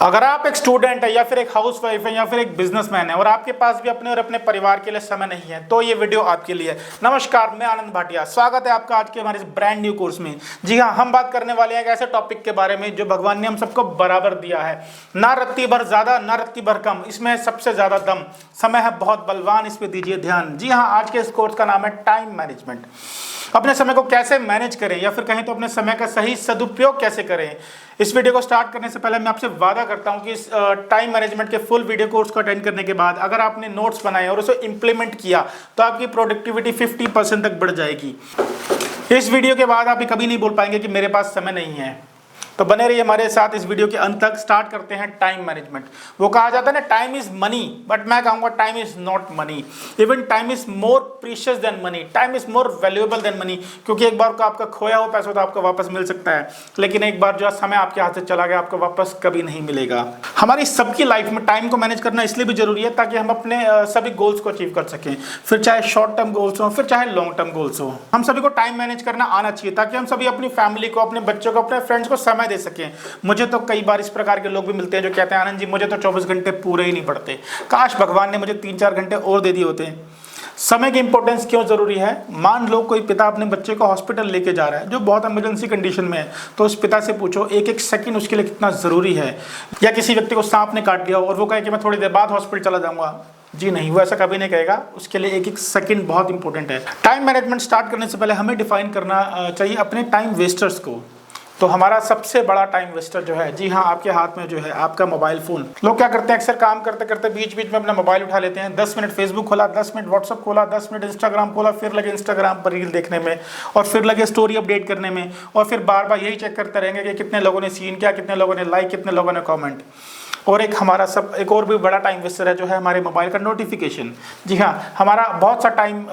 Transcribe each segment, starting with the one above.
अगर आप एक स्टूडेंट है या फिर एक हाउसवाइफ है या फिर एक बिजनेसमैन है और आपके पास भी अपने और अपने परिवार के लिए समय नहीं है तो ये वीडियो आपके लिए है। नमस्कार, मैं आनंद भाटिया, स्वागत है आपका आज के हमारे इस ब्रांड न्यू कोर्स में। जी हाँ, हम बात करने वाले हैं एक ऐसे टॉपिक के बारे में जो भगवान ने हम सबको बराबर दिया है, ना रत्ती भर ज्यादा ना रत्ती भर कम, इसमें सबसे ज्यादा दम। समय है बहुत बलवान, इस पे दीजिए ध्यान। जी हाँ, आज के इस कोर्स का नाम है टाइम मैनेजमेंट। अपने समय को कैसे मैनेज करें या फिर कहें तो अपने समय का सही सदुपयोग कैसे करें। इस वीडियो को स्टार्ट करने से पहले मैं आपसे वादा करता हूं कि इस टाइम मैनेजमेंट के फुल वीडियो कोर्स को अटेंड करने के बाद अगर आपने नोट्स बनाए और उसे इंप्लीमेंट किया तो आपकी प्रोडक्टिविटी 50% तक बढ़ जाएगी। इस वीडियो के बाद आप कभी नहीं बोल पाएंगे कि मेरे पास समय नहीं है। तो बने रहिए हमारे साथ इस वीडियो के अंत तक। स्टार्ट करते हैं टाइम मैनेजमेंट। वो कहा जाता है ना, टाइम इज मनी, बट मैं कहूंगा time is not money. Even time is more precious than money, time is more valuable than money. क्योंकि एक बार को आपका खोया हुआ पैसा तो आपको वापस मिल सकता है, लेकिन एक बार जो समय आपके हाथ से चला गया आपको वापस कभी नहीं मिलेगा। हमारी सबकी लाइफ में टाइम को मैनेज करना इसलिए भी जरूरी है ताकि हम अपने सभी गोल्स को अचीव कर सकें, फिर चाहे शॉर्ट टर्म गोल्स हो फिर चाहे लॉन्ग टर्म गोल्स हो। हम सभी को टाइम मैनेज करना आना चाहिए ताकि हम सभी अपनी फैमिली को, अपने बच्चों को, अपने फ्रेंड्स को समय दे सकें। मुझे तो कई बार इस प्रकार के लोग भी मिलते हैं जो कहते हैं आनंद जी मुझे तो 24 घंटे पूरे ही नहीं पड़ते, काश भगवान ने मुझे 3-4 घंटे और दे दिए होते। समय की इंपॉर्टेंस क्यों जरूरी है? मान लो कोई पिता अपने बच्चे को हॉस्पिटल लेके जा रहा है जो बहुत इमरजेंसी कंडीशन में है, तो उस पिता से पूछो एक एक सेकंड उसके लिए कितना जरूरी है। या किसी व्यक्ति को सांप ने काट लिया और वो कहे कि मैं थोड़ी देर बाद हॉस्पिटल चला जाऊंगा, जी नहीं, वो ऐसा कभी नहीं कहेगा। उसके लिए एक एक सेकंड बहुत इंपॉर्टेंट है। टाइम मैनेजमेंट स्टार्ट करने से पहले हमें डिफाइन करना चाहिए अपने टाइम वेस्टर्स को। तो हमारा सबसे बड़ा टाइम वेस्टर जो है, जी हाँ, आपके हाथ में जो है आपका मोबाइल फोन। लोग क्या करते हैं, अक्सर काम करते करते बीच बीच में अपना मोबाइल उठा लेते हैं। 10 मिनट फेसबुक खोला, 10 मिनट व्हाट्सअप खोला, 10 मिनट इंस्टाग्राम खोला, फिर लगे इंस्टाग्राम पर रील देखने में और फिर लगे स्टोरी अपडेट करने में और फिर बार बार यही चेक करते रहेंगे कि कितने लोगों ने सीन किया, कितने लोगों ने लाइक, कितने लोगों ने कॉमेंट। और एक और भी बड़ा टाइम वेस्टर है जो है हमारे मोबाइल का नोटिफिकेशन। जी हाँ, हमारा बहुत सा टाइम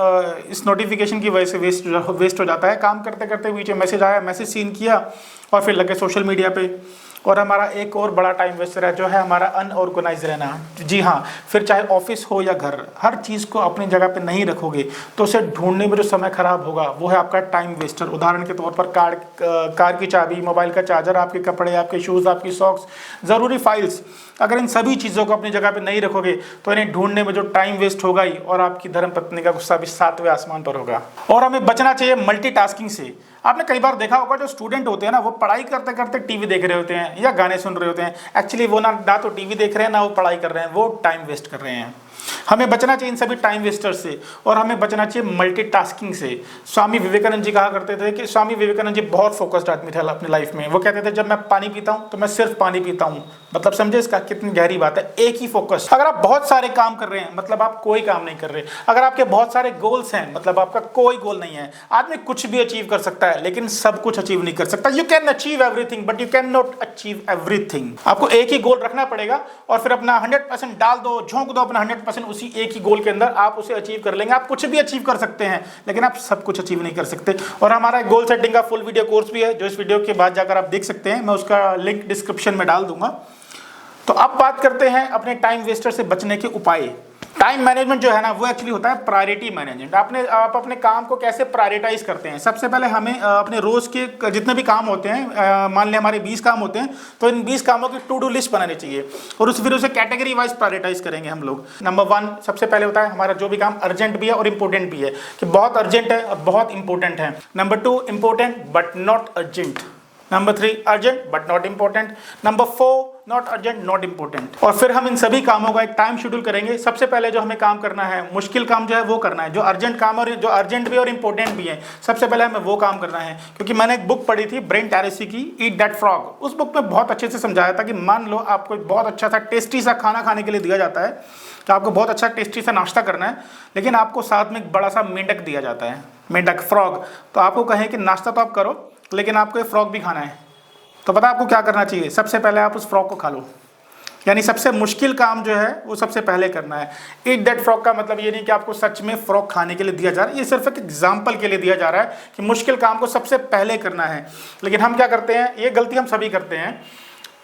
इस नोटिफिकेशन की वजह से वेस्ट हो जाता है। काम करते करते बीच में मैसेज आया, मैसेज सीन किया और फिर लगे सोशल मीडिया पे। और हमारा एक और बड़ा टाइम वेस्टर है जो है हमारा अनऑर्गेनाइज रहना। जी हाँ, फिर चाहे ऑफिस हो या घर, हर चीज़ को अपनी जगह पे नहीं रखोगे तो उसे ढूंढने में जो समय खराब होगा वो है आपका टाइम वेस्टर। उदाहरण के तौर पर कार की चाबी, मोबाइल का चार्जर, आपके कपड़े, आपके शूज़, आपकी सॉक्स, ज़रूरी फाइल्स, अगर इन सभी चीज़ों को अपनी जगह पे नहीं रखोगे तो इन्हें ढूंढने में जो टाइम वेस्ट होगा ही, और आपकी धर्मपत्नी का गुस्सा भी 7वें आसमान पर होगा। और हमें बचना चाहिए मल्टीटास्किंग से। आपने कई बार देखा होगा जो स्टूडेंट होते हैं ना, वो पढ़ाई करते करते टीवी देख रहे होते हैं या गाने सुन रहे होते हैं। एक्चुअली वो ना तो टीवी देख रहे हैं ना वो पढ़ाई कर रहे हैं, वो टाइम वेस्ट कर रहे हैं। हमें बचना चाहिए इन सभी टाइम वेस्टर्स से और हमें बचना चाहिए मल्टीटास्किंग से। स्वामी विवेकानंद जी कहा करते थे कि स्वामी विवेकानंद जी बहुत फोकस्ड आदमी थे अपनी लाइफ में। वो कहते थे जब मैं पानी पीता हूं तो मैं सिर्फ पानी पीता हूं। मतलब समझे इसका कितनी गहरी बात है, एक ही फोकस। अगर आप बहुत सारे काम कर रहे हैं मतलब आप कोई काम नहीं कर रहे। अगर आपके बहुत सारे गोल्स हैं मतलब आपका कोई गोल नहीं है। आदमी कुछ भी अचीव कर सकता है लेकिन सब कुछ अचीव नहीं कर सकता। You can achieve everything but you can not achieve everything. आपको एक ही गोल रखना पड़ेगा और फिर अपना 100% डाल दो, झोंक दो अपना 100% उसी एक ही गोल के अंदर, आप उसे अचीव कर लेंगे। आप कुछ भी अचीव कर सकते हैं लेकिन आप सब कुछ अचीव नहीं कर सकते। और हमारा गोल सेटिंग का फुल वीडियो कोर्स भी है जो इस वीडियो के बाद जाकर आप देख सकते हैं, मैं उसका लिंक डिस्क्रिप्शन में डाल दूंगा। तो अब बात करते हैं अपने टाइम वेस्टर से बचने के उपाय। टाइम मैनेजमेंट जो है ना वो एक्चुअली होता है प्रायोरिटी मैनेजमेंट। आप अपने काम को कैसे प्रायोरिटाइज करते हैं। सबसे पहले हमें अपने रोज के जितने भी काम होते हैं, मान लें हमारे 20 काम होते हैं, तो इन 20 कामों की टू डू लिस्ट बनानी चाहिए और फिर उसे कैटेगरी वाइज प्रायोरिटाइज करेंगे हम लोग। नंबर 1 सबसे पहले होता है हमारा जो भी काम अर्जेंट भी है और इंपॉर्टेंट भी है, कि बहुत अर्जेंट है और बहुत इंपॉर्टेंट है। Number 2 important but not urgent. Number 3 urgent but not important. Number 4 not urgent not important. और फिर हम इन सभी कामों का एक टाइम शेड्यूल करेंगे। सबसे पहले जो हमें काम करना है, मुश्किल काम जो है वो करना है, जो अर्जेंट काम और जो अर्जेंट भी और इंपॉर्टेंट भी है, सबसे पहले हमें वो काम करना है। क्योंकि मैंने एक बुक पढ़ी थी ब्रेन टैरेसी की, ईट दैट फ्रॉग। उस बुक में बहुत अच्छे से समझाया था कि मान लो आपको बहुत अच्छा सा टेस्टी सा खाना खाने के लिए दिया जाता है, तो आपको बहुत अच्छा टेस्टी सा नाश्ता करना है, लेकिन आपको साथ में एक बड़ा सा मेंढक दिया जाता है, मेंढक फ्रॉग। तो आपको कहें कि नाश्ता तो आप करो लेकिन आपको ये फ्रॉग भी खाना है, तो पता आपको क्या करना चाहिए? सबसे पहले आप उस फ्रॉग को खा लो। यानी सबसे मुश्किल काम जो है वो सबसे पहले करना है। ईट दैट फ्रॉग का मतलब ये नहीं कि आपको सच में फ्रॉग खाने के लिए दिया जा रहा है, ये सिर्फ एक एग्जाम्पल के लिए दिया जा रहा है कि मुश्किल काम को सबसे पहले करना है। लेकिन हम क्या करते हैं, ये गलती हम सभी करते हैं,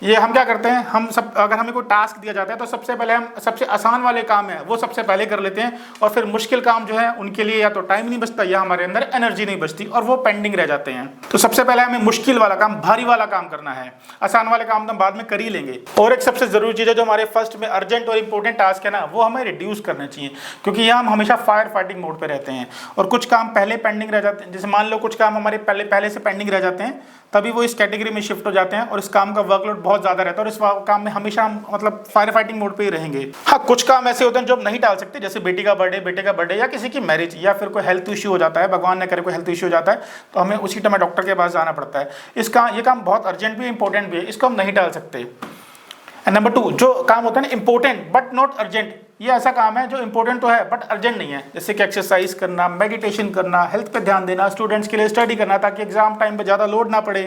ये हम क्या करते हैं, हम सब अगर हमें कोई टास्क दिया जाता है तो सबसे पहले हम सबसे आसान वाले काम है वो सबसे पहले कर लेते हैं, और फिर मुश्किल काम जो है उनके लिए या तो टाइम नहीं बचता या हमारे अंदर एनर्जी नहीं बचती और वो पेंडिंग रह जाते हैं। तो सबसे पहले हमें मुश्किल वाला काम, भारी वाला काम करना है, आसान वाले काम तो हम बाद में कर ही लेंगे। और एक सबसे जरूरी चीज है जो हमारे फर्स्ट में अर्जेंट और इंपॉर्टेंट टास्क है ना, वो हमें रिड्यूस करना चाहिए, क्योंकि यहाँ हम हमेशा फायर फाइटिंग मोड पे रहते हैं और कुछ काम पहले पेंडिंग रह जाते हैं। जैसे मान लो कुछ काम हमारे पहले से पेंडिंग रह जाते हैं, तभी वो इस कैटेगरी में शिफ्ट हो जाते हैं और इस काम का वर्कलोड बहुत ज्यादा रहता है और इस काम में हमेशा हम मतलब फायर फाइटिंग मोड पे ही रहेंगे। हाँ, कुछ काम ऐसे होते हैं जो हम नहीं टाल सकते, जैसे बेटे का बर्थडे या किसी की मैरिज या फिर कोई हेल्थ इश्यू हो जाता है, भगवान न करे कोई हेल्थ इश्यू हो जाता है, तो हमें उसी टाइम डॉक्टर के पास जाना पड़ता है। ये काम बहुत अर्जेंट भी इंपॉर्टेंट भी है, इसको हम नहीं टाल सकते। एंड नंबर 2, जो काम होता है ना इंपॉर्टेंट बट नॉट अर्जेंट, ये ऐसा काम है जो इंपॉर्टेंट तो है बट अर्जेंट नहीं है, जैसे कि एक्सरसाइज करना, मेडिटेशन करना, हेल्थ पे ध्यान देना, स्टूडेंट्स के लिए स्टडी करना ताकि एग्जाम टाइम पे ज़्यादा लोड ना पड़े।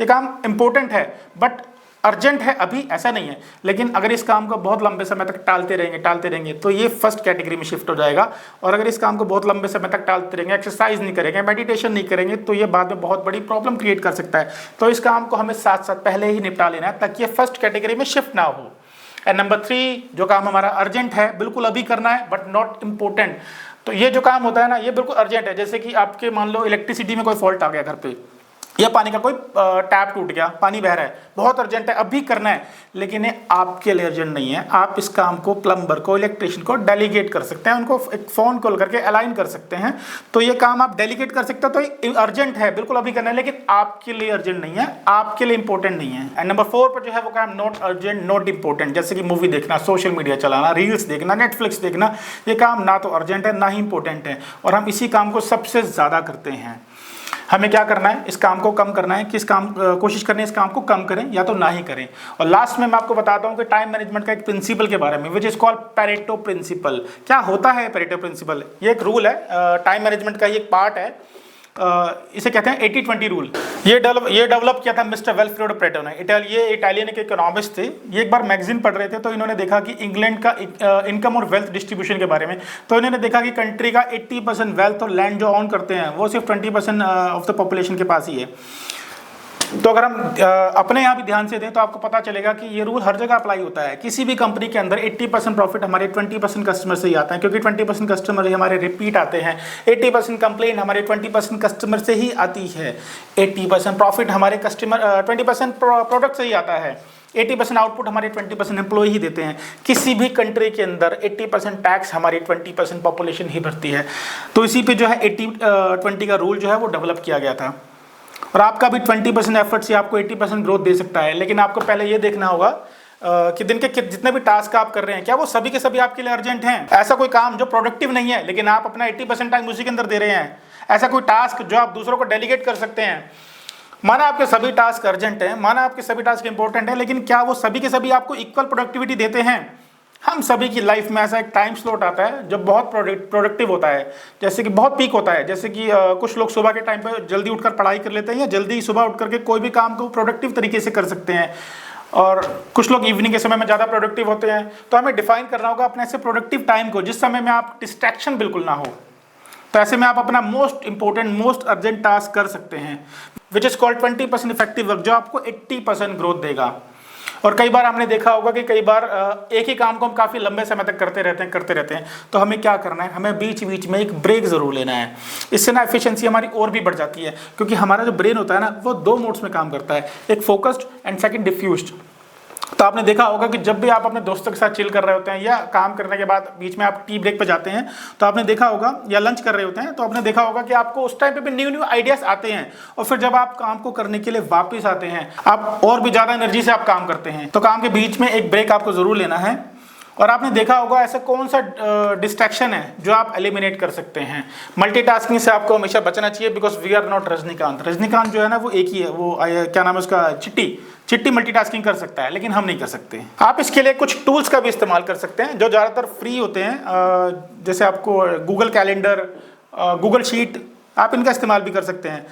ये काम इंपॉर्टेंट है बट अर्जेंट है अभी, ऐसा नहीं है। लेकिन अगर इस काम को बहुत लंबे समय तक टालते रहेंगे तो ये फर्स्ट कैटेगरी में शिफ्ट हो जाएगा। और अगर इस काम को बहुत लंबे समय तक टालते रहेंगे, एक्सरसाइज नहीं करेंगे, मेडिटेशन नहीं करेंगे, तो ये बाद में बहुत बड़ी प्रॉब्लम क्रिएट कर सकता है। तो इस काम को हमें साथ साथ पहले ही निपटा लेना है ताकि ये फर्स्ट कैटेगरी में शिफ्ट ना हो। एंड नंबर 3, जो काम हमारा अर्जेंट है, बिल्कुल अभी करना है बट नॉट इम्पोर्टेंट, तो ये जो काम होता है ना ये बिल्कुल अर्जेंट है। जैसे कि आपके मान लो इलेक्ट्रिसिटी में कोई फॉल्ट आ गया घर पे, या पानी का कोई टैप टूट गया, पानी बह रहा है, बहुत अर्जेंट है, अभी करना है, लेकिन ये आपके लिए अर्जेंट नहीं है। आप इस काम को प्लम्बर को, इलेक्ट्रिशियन को डेलीगेट कर सकते हैं, उनको एक फ़ोन कॉल करके अलाइन कर सकते हैं, तो ये काम आप डेलीगेट कर सकते हो। तो ये अर्जेंट है, बिल्कुल अभी करना है, लेकिन आपके लिए अर्जेंट नहीं है, आपके लिए इंपॉर्टेंट नहीं है। एंड नंबर 4 पर जो है वो काम नॉट अर्जेंट नॉट इंपॉर्टेंट, जैसे कि मूवी देखना, सोशल मीडिया चलाना, रील्स देखना, नेटफ्लिक्स देखना, ये काम ना तो अर्जेंट है ना ही इंपॉर्टेंट है, और हम इसी काम को सबसे ज़्यादा करते हैं। हमें क्या करना है, इस काम को कम करना है, कोशिश करनी है इस काम को कम करें या तो ना ही करें। और लास्ट में मैं आपको बताता हूं कि टाइम मैनेजमेंट का एक प्रिंसिपल के बारे में, which is called Pareto principle. क्या होता है पेरेटो प्रिंसिपल? ये एक रूल है, टाइम मैनेजमेंट का ही एक पार्ट है, इसे कहते हैं 80-20 रूल। ये डेवलप किया था मिस्टर विल्फ्रेडो पेरेटो ने। ये इटालियन के इकोनॉमिस्ट थे। ये एक बार मैगजीन पढ़ रहे थे तो इन्होंने देखा कि इंग्लैंड का इनकम और वेल्थ डिस्ट्रीब्यूशन के बारे में, तो इन्होंने देखा कि कंट्री का 80% वेल्थ और लैंड जो ऑन करते हैं वो सिर्फ 20% ऑफ द पॉपुलेशन के पास ही है। तो अगर हम अपने यहाँ भी ध्यान से दें तो आपको पता चलेगा कि ये रूल हर जगह अप्लाई होता है। किसी भी कंपनी के अंदर 80% प्रॉफिट हमारे 20% कस्टमर से ही आता है, क्योंकि 20% कस्टमर ही हमारे रिपीट आते हैं। 80% कंप्लेन हमारे 20% कस्टमर से ही आती है। 80% प्रॉफिट हमारे 20% प्रोडक्ट से ही आता है। 80% आउटपुट हमारे 20% एम्प्लॉय ही देते हैं। किसी भी कंट्री के अंदर 80% टैक्स हमारी 20% पॉपुलेशन ही भरती है। तो इसी पे जो है 80-20 का रूल जो है वो डेवलप किया गया था। और आपका भी 20% एफर्ट से आपको 80% ग्रोथ दे सकता है, लेकिन आपको पहले ये देखना होगा कि दिन के जितने भी टास्क आप कर रहे हैं क्या वो सभी के सभी आपके लिए अर्जेंट हैं। ऐसा कोई काम जो प्रोडक्टिव नहीं है लेकिन आप अपना 80% टाइम उसी के अंदर दे रहे हैं, ऐसा कोई टास्क जो आप दूसरों को डेलीगेट कर सकते हैं। माना आपके सभी टास्क अर्जेंट हैं, माना आपके सभी टास्क इंपॉर्टेंट हैं, लेकिन क्या वो सभी के सभी आपको इक्वल प्रोडक्टिविटी देते हैं? हम सभी की लाइफ में ऐसा एक टाइम स्लॉट आता है जो बहुत प्रोडक्टिव होता है, जैसे कि बहुत पीक होता है। जैसे कि कुछ लोग सुबह के टाइम पे जल्दी उठकर पढ़ाई कर लेते हैं या जल्दी सुबह उठ करके कोई भी काम को प्रोडक्टिव तरीके से कर सकते हैं, और कुछ लोग इवनिंग के समय में ज़्यादा प्रोडक्टिव होते हैं। तो हमें डिफाइन करना होगा अपने ऐसे प्रोडक्टिव टाइम को जिस समय में आप डिस्ट्रैक्शन बिल्कुल ना हो। तो ऐसे में आप अपना most important most urgent task कर सकते हैं, विच इज कॉल्ड 20% इफेक्टिव वर्क, जो आपको 80% ग्रोथ देगा। और कई बार हमने देखा होगा कि कई बार एक ही काम को हम काफ़ी लंबे समय तक करते रहते हैं। तो हमें क्या करना है, हमें बीच बीच में एक ब्रेक ज़रूर लेना है। इससे ना एफिशिएंसी हमारी और भी बढ़ जाती है, क्योंकि हमारा जो ब्रेन होता है ना वो 2 मोड्स में काम करता है, एक फोकस्ड एंड सेकंड डिफ्यूज्ड। तो आपने देखा होगा कि जब भी आप अपने दोस्तों के साथ चिल कर रहे होते हैं या काम करने के बाद बीच में आप टी ब्रेक पे जाते हैं, तो आपने देखा होगा, या लंच कर रहे होते हैं तो आपने देखा होगा कि आपको उस टाइम पे भी न्यू आइडियाज आते हैं, और फिर जब आप काम को करने के लिए वापस आते हैं आप और भी ज़्यादा एनर्जी से आप काम करते हैं। तो काम के बीच में एक ब्रेक आपको ज़रूर लेना है। और आपने देखा होगा ऐसा कौन सा डिस्ट्रैक्शन है जो आप एलिमिनेट कर सकते हैं। मल्टीटास्किंग से आपको हमेशा बचना चाहिए, because we are not Rajinikanth. Rajinikanth जो है ना वो एक ही है, वो क्या नाम है उसका, चिट्टी मल्टीटास्किंग कर सकता है, लेकिन हम नहीं कर सकते। आप इसके लिए कुछ टूल्स का भी इस्तेमाल कर सकते हैं जो ज़्यादातर फ्री होते हैं, जैसे आपको गूगल कैलेंडर, गूगल शीट, आप इनका इस्तेमाल भी कर सकते हैं।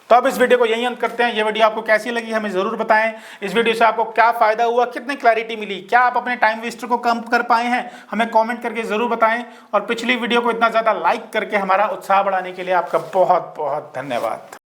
तो अब इस वीडियो को यहीं अंत करते हैं। ये वीडियो आपको कैसी लगी हमें ज़रूर बताएं। इस वीडियो से आपको क्या फ़ायदा हुआ, कितनी क्लैरिटी मिली, क्या आप अपने टाइम वेस्टर को कम कर पाए हैं, हमें कमेंट करके ज़रूर बताएं। और पिछली वीडियो को इतना ज़्यादा लाइक करके हमारा उत्साह बढ़ाने के लिए आपका बहुत बहुत धन्यवाद।